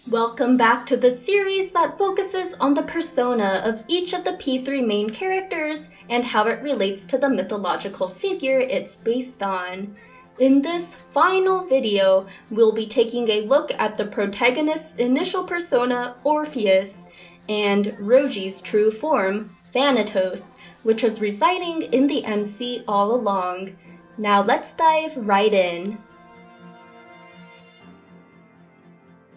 Welcome back to the series that focuses on the persona of each of the P3 main characters and how it relates to the mythological figure it's based on. In this final video, we'll be taking a look at the protagonist's initial persona, Orpheus, and Ryoji's true form, Thanatos, which was residing in the MC all along. Now let's dive right in.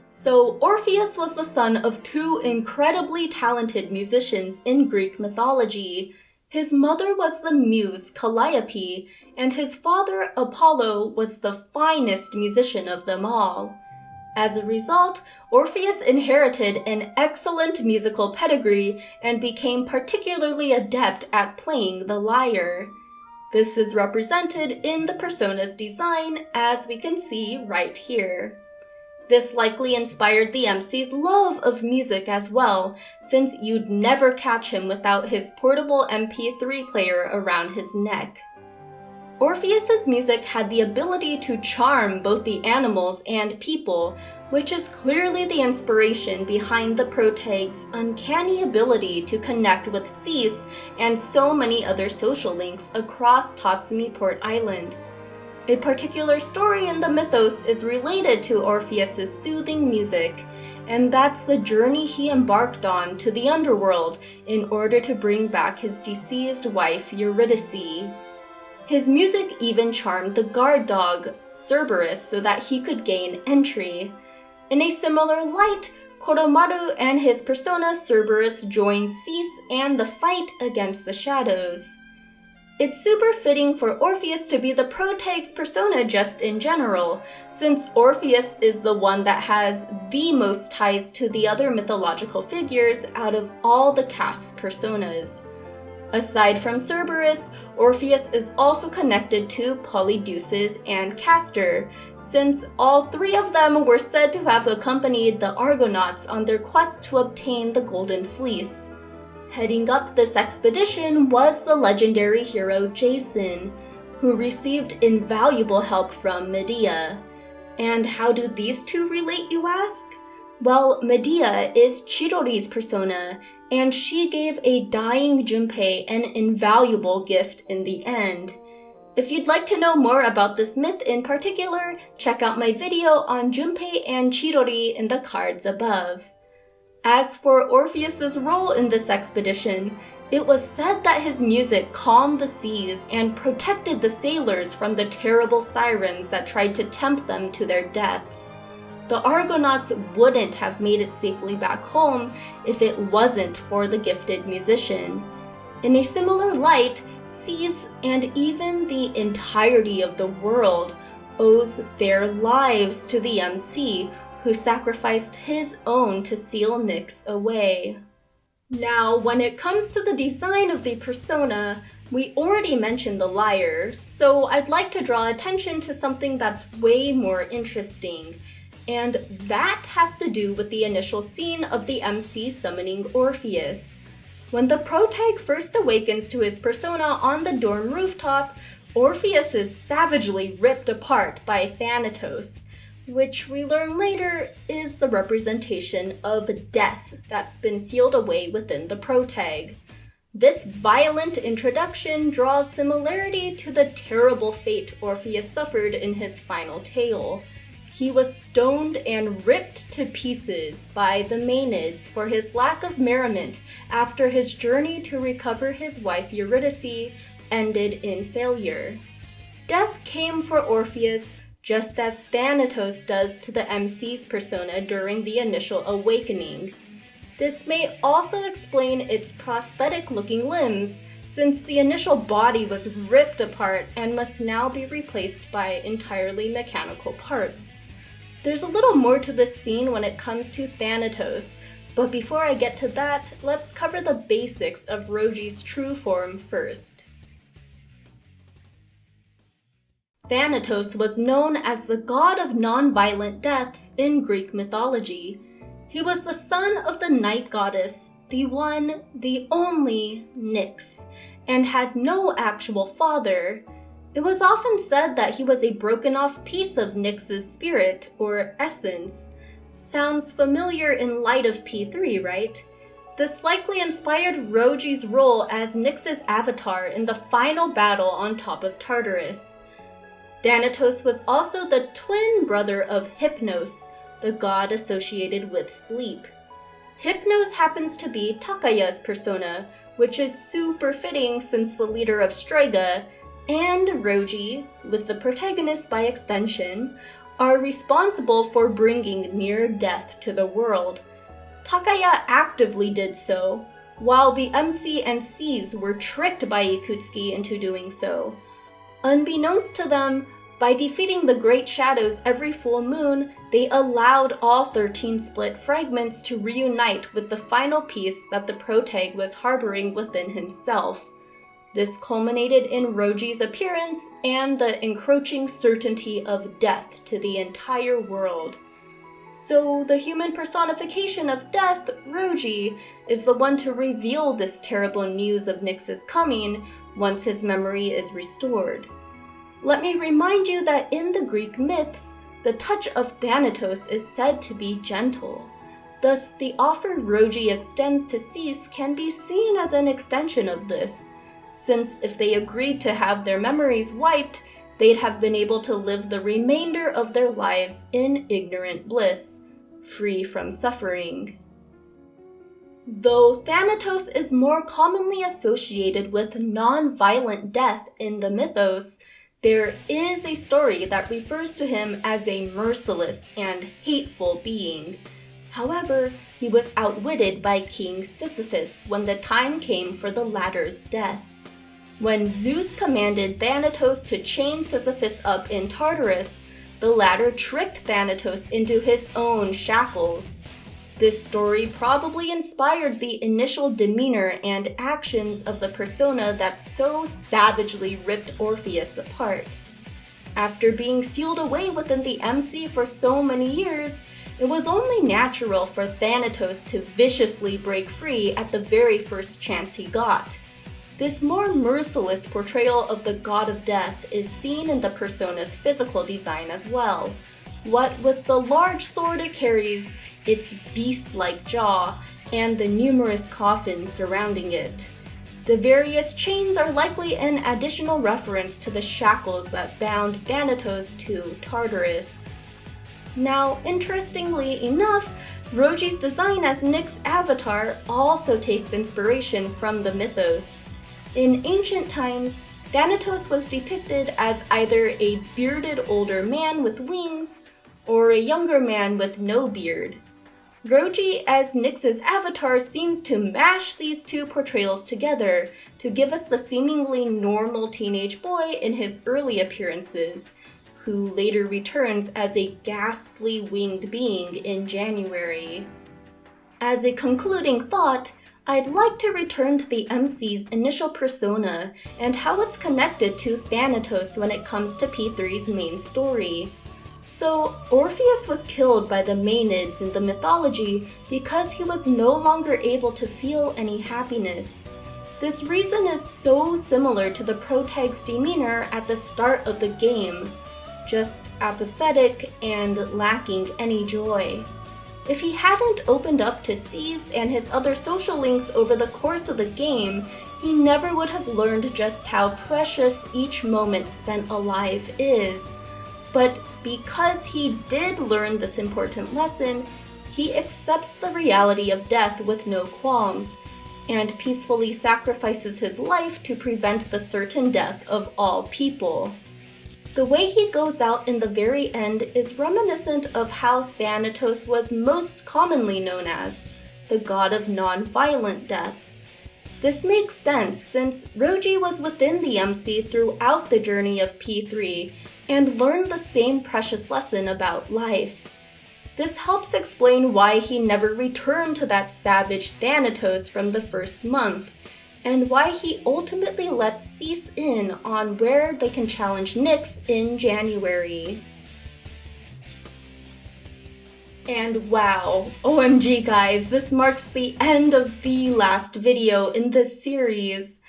So Orpheus was the son of two incredibly talented musicians in Greek mythology. His mother was the muse Calliope, and his father Apollo was the finest musician of them all. As a result, Orpheus inherited an excellent musical pedigree and became particularly adept at playing the lyre. This is represented in the persona's design, as we can see right here. This likely inspired the MC's love of music as well, since you'd never catch him without his portable MP3 player around his neck. Orpheus's music had the ability to charm both the animals and people, which is clearly the inspiration behind the protag's uncanny ability to connect with seas and so many other social links across Tatsumi Port Island. A particular story in the mythos is related to Orpheus's soothing music, and that's the journey he embarked on to the underworld in order to bring back his deceased wife Eurydice. His music even charmed the guard dog, Cerberus, so that he could gain entry. In a similar light, Koromaru and his persona Cerberus join Cease and the fight against the shadows. It's super fitting for Orpheus to be the protag's persona just in general, since Orpheus is the one that has the most ties to the other mythological figures out of all the cast's personas. Aside from Cerberus, Orpheus is also connected to Polydeuces and Castor, since all three of them were said to have accompanied the Argonauts on their quest to obtain the Golden Fleece. Heading up this expedition was the legendary hero Jason, who received invaluable help from Medea. And how do these two relate, you ask? Well, Medea is Chidori's persona, and she gave a dying Junpei an invaluable gift in the end. If you'd like to know more about this myth in particular, check out my video on Junpei and Chidori in the cards above. As for Orpheus's role in this expedition, it was said that his music calmed the seas and protected the sailors from the terrible sirens that tried to tempt them to their deaths. The Argonauts wouldn't have made it safely back home if it wasn't for the gifted musician. In a similar light, seas and even the entirety of the world owes their lives to the MC, who sacrificed his own to seal Nyx away. Now, when it comes to the design of the persona, we already mentioned the lyre, so I'd like to draw attention to something that's way more interesting, and that has to do with the initial scene of the MC summoning Orpheus. When the protag first awakens to his persona on the dorm rooftop, Orpheus is savagely ripped apart by Thanatos, which we learn later is the representation of death that's been sealed away within the protag. This violent introduction draws similarity to the terrible fate Orpheus suffered in his final tale. He was stoned and ripped to pieces by the Maenads for his lack of merriment after his journey to recover his wife Eurydice ended in failure. Death came for Orpheus just as Thanatos does to the MC's persona during the initial awakening. This may also explain its prosthetic-looking limbs, since the initial body was ripped apart and must now be replaced by entirely mechanical parts. There's a little more to this scene when it comes to Thanatos, but before I get to that, let's cover the basics of Ryoji's true form first. Thanatos was known as the god of non-violent deaths in Greek mythology. He was the son of the night goddess, the one, the only Nyx, and had no actual father. It was often said that he was a broken-off piece of Nyx's spirit, or essence. Sounds familiar in light of P3, right? This likely inspired Ryoji's role as Nyx's avatar in the final battle on top of Tartarus. Thanatos was also the twin brother of Hypnos, the god associated with sleep. Hypnos happens to be Takaya's persona, which is super fitting since the leader of Strega, and Ryoji, with the protagonist by extension, are responsible for bringing near death to the world. Takaya actively did so, while the MC and Cs were tricked by Ikutsuki into doing so. Unbeknownst to them, by defeating the Great Shadows every full moon, they allowed all 13 split fragments to reunite with the final piece that the protag was harboring within himself. This culminated in Ryoji's appearance and the encroaching certainty of death to the entire world. So the human personification of death, Ryoji, is the one to reveal this terrible news of Nyx's coming once his memory is restored. Let me remind you that in the Greek myths, the touch of Thanatos is said to be gentle. Thus, the offer Ryoji extends to Cis can be seen as an extension of this, since if they agreed to have their memories wiped, they'd have been able to live the remainder of their lives in ignorant bliss, free from suffering. Though Thanatos is more commonly associated with non-violent death in the mythos, there is a story that refers to him as a merciless and hateful being. However, he was outwitted by King Sisyphus when the time came for the latter's death. When Zeus commanded Thanatos to chain Sisyphus up in Tartarus, the latter tricked Thanatos into his own shackles. This story probably inspired the initial demeanor and actions of the persona that so savagely ripped Orpheus apart. After being sealed away within the MC for so many years, it was only natural for Thanatos to viciously break free at the very first chance he got. This more merciless portrayal of the god of death is seen in the persona's physical design as well. What with the large sword it carries, its beast-like jaw, and the numerous coffins surrounding it. The various chains are likely an additional reference to the shackles that bound Thanatos to Tartarus. Now, interestingly enough, Ryoji's design as Nyx Avatar also takes inspiration from the mythos. In ancient times, Thanatos was depicted as either a bearded older man with wings, or a younger man with no beard. Ryoji as Nyx's avatar seems to mash these two portrayals together to give us the seemingly normal teenage boy in his early appearances, who later returns as a ghastly winged being in January. As a concluding thought, I'd like to return to the MC's initial persona and how it's connected to Thanatos when it comes to P3's main story. So, Orpheus was killed by the Maenads in the mythology because he was no longer able to feel any happiness. This reason is so similar to the protag's demeanor at the start of the game, just apathetic and lacking any joy. If he hadn't opened up to Cs and his other social links over the course of the game, he never would have learned just how precious each moment spent alive is. But because he did learn this important lesson, he accepts the reality of death with no qualms, and peacefully sacrifices his life to prevent the certain death of all people. The way he goes out in the very end is reminiscent of how Thanatos was most commonly known as, the god of non-violent deaths. This makes sense since Ryoji was within the MC throughout the journey of P3 and learned the same precious lesson about life. This helps explain why he never returned to that savage Thanatos from the first month, and why he ultimately lets Cis in on where they can challenge Nyx in January. And wow, OMG guys, this marks the end of the last video in this series.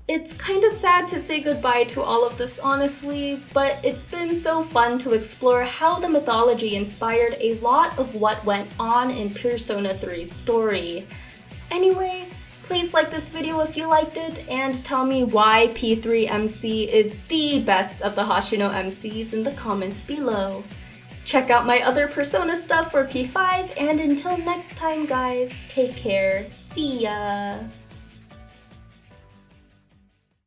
It's kinda sad to say goodbye to all of this honestly, but it's been so fun to explore how the mythology inspired a lot of what went on in Persona 3's story. Anyway, please like this video if you liked it, and tell me why P3MC is the best of the Hoshino MCs in the comments below. Check out my other Persona stuff for P5, and until next time guys, take care, see ya!